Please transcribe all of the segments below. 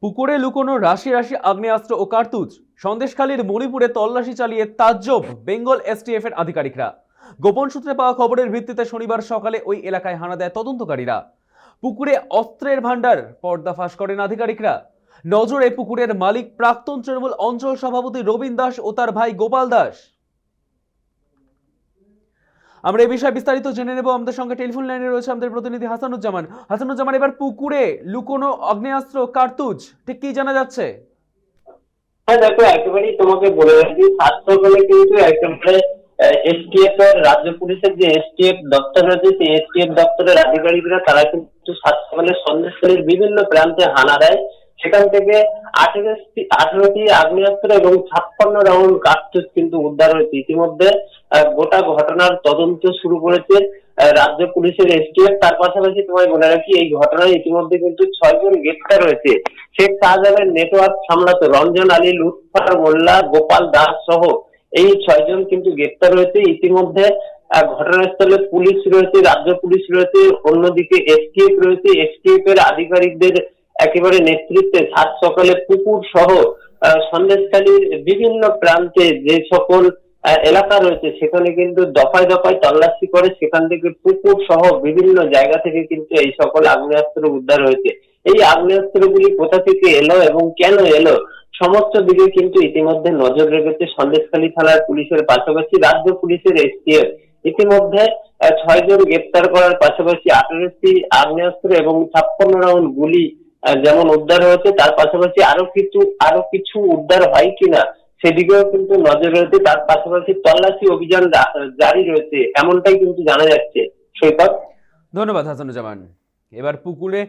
পুকুরে লুকোনো রাশি রাশি আগ্নেয়াস্ত্র ও কার্তুজ। সন্দেশখালীর মণিপুরে তল্লাশি চালিয়ে তাজ্জব বেঙ্গল এসটিএফ এর আধিকারিকরা। গোপন সূত্রে পাওয়া খবরের ভিত্তিতে শনিবার সকালে ওই এলাকায় হানা দেয় তদন্তকারীরা। পুকুরে অস্ত্রের ভান্ডার পর্দাফাশ করেন আধিকারিকরা। নজরে পুকুরের মালিক প্রাক্তন তৃণমূল অঞ্চল সভাপতি রবীন দাস ও তার ভাই গোপাল দাস। আমরা এই বিষয়ে বিস্তারিত জেনে নেব। আমাদের সঙ্গে টেলিফোন লাইনে রয়েছে আমাদের প্রতিনিধি হাসানুজ্জামান। এবার পুকুরে লুকোনো আগ্নেয়াস্ত্র কার্তুজ ঠিক কি জানা যাচ্ছে? হ্যাঁ দেখো, একেবারেই তোমাকে বলে রাখি, ছাত্র বলে কিন্তু একেবারে এসটিএফ এর রাজ্য পুলিশের যে এসটিএফ দপ্তর রয়েছে, সেই এসটিএফ দপ্তরের আধিকারিকরা তারা কিন্তু ছাত্রদলের সন্দেশখালীর বিভিন্ন প্রান্তে হানা দেয়। সেখান থেকে 18টি আগ্নেয়াস্ত্র এবং 56 রাউন্ড কার্তুজ কিন্তু উদ্ধার হয়েছে। ইতিমধ্যে গোটা ঘটনার তদন্ত শুরু করেছে রাজ্য পুলিশের এসটিএফ। তার পাশাপাশি তোমায় বলে রাখি, এই ঘটনায় ইতিমধ্যে কিন্তু 6 জন গ্রেফতার হয়েছে। শেখ শাহজাহানের নেটওয়ার্ক সামলাতো রঞ্জন আলী, লুৎফর মোল্লা, গোপাল দাস সহ এই 6 জন কিন্তু গ্রেফতার হয়েছে। ইতিমধ্যে ঘটনাস্থলে পুলিশ রয়েছে, রাজ্য পুলিশ রয়েছে, অন্যদিকে এসটিএফ রয়েছে। এসটিএফ এর আধিকারিকদের একেবারে নেতৃত্বে সাত সকালে পুকুর সহ সন্দেশখালীর বিভিন্ন প্রান্তে যে সকল এলাকা রয়েছে সেখানে কিন্তু দফায় দফায় তল্লাশি করে সেখান থেকে পুকুর সহ বিভিন্ন জায়গা থেকে কিন্তু এই সকল আগ্নেয়াস্ত্র উদ্ধার হয়েছে। এই আগ্নেয়াস্ত্রগুলি কোথা থেকে এলো এবং কেন এলো, সমস্ত দিকে কিন্তু ইতিমধ্যে নজর রেখেছে সন্দেশখালী থানার পুলিশের পাশাপাশি রাজ্য পুলিশের এসটিএফ। ইতিমধ্যে 6 জন গ্রেপ্তার করার পাশাপাশি 18টি আগ্নেয়াস্ত্র এবং 56 রাউন্ড গুলি যেমন উদ্ধার হয়েছে, তার পাশাপাশি আরো কিছু উদ্ধার হয় কিনা সেদিকেও কিন্তু নজর রয়েছে। তার পাশাপাশি তল্লাশি অভিযান জারি রয়েছে, এমনটাই কিন্তু জানা যাচ্ছে। সৈকত, ধন্যবাদ হাসানুজ্জামান। এবার পুকুরে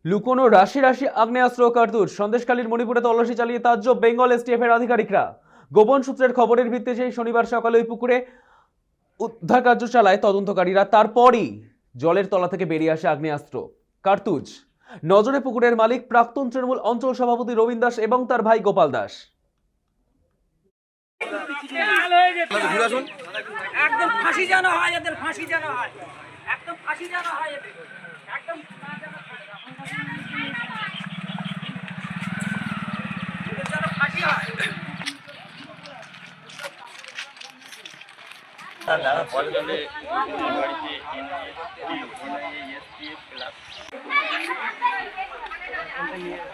লুকোনো রাশি রাশি আগ্নেয়াস্ত্র ও কার্তুজ। সন্দেশখালীর মণিপুরে তল্লাশি চালিয়ে তাজ্জব বেঙ্গল এসটিএফ এর আধিকারিকরা। গোপন সূত্রের খবরের ভিত্তিতে সেই শনিবার সকালে ওই পুকুরে উদ্ধার কার্য চালায় তদন্তকারীরা। তারপরই জলের তলা থেকে বেরিয়ে আসে আগ্নেয়াস্ত্র, কার্তুজ। নজরে পুকুরের মালিক প্রাক্তন তৃণমূল অঞ্চল সভাপতি রবীন দাস এবং তার ভাই গোপাল দাস। একদম ফাঁসি জানা হয়, এদের ফাঁসি জানা হয়, একদম ফাঁসি জানা হয়, এদের একদম ফাঁসি হয়।